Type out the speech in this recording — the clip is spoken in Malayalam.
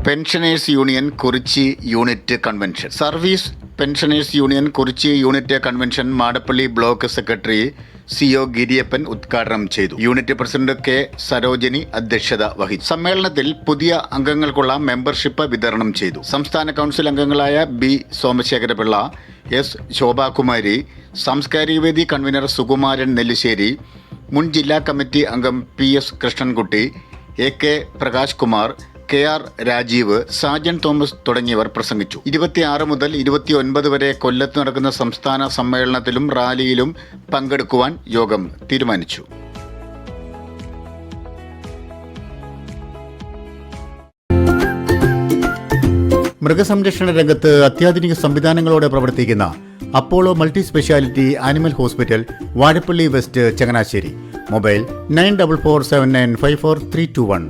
Pensioners union Kurichi unit convention. Service pensioners union Kurichi unit convention Madappally block secretary CO ഗിരിയപ്പൻ ഉദ്ഘാടനം ചെയ്തു. യൂണിറ്റ് പ്രസിഡന്റ് K സരോജിനി അധ്യക്ഷത വഹിച്ചു. സമ്മേളനത്തിൽ പുതിയ അംഗങ്ങൾക്കുള്ള മെമ്പർഷിപ്പ് വിതരണം ചെയ്തു. സംസ്ഥാന കൗൺസിൽ അംഗങ്ങളായ B സോമശേഖരപിള്ള, S ശോഭാകുമാരി, സാംസ്കാരിക വേദി കൺവീനർ സുകുമാരൻ നെല്ലിശ്ശേരി, മുൻ ജില്ലാ കമ്മിറ്റി അംഗം PS Krishnankutty, AK Prakash Kumar, KR Rajeev, Sajan Thomas തുടങ്ങിയവർ പ്രസംഗിച്ചു. 26 മുതൽ 29 വരെ കൊല്ലത്ത് നടക്കുന്ന സംസ്ഥാന സമ്മേളനത്തിലും റാലിയിലും പങ്കെടുക്കുവാൻ യോഗം തീരുമാനിച്ചു. മൃഗസംരക്ഷണ രംഗത്ത് അത്യാധുനിക സംവിധാനങ്ങളോടെ പ്രവർത്തിക്കുന്ന Apollo multi speciality animal hospital, Vazhappally west, Changanassery. Mobile 9447954321.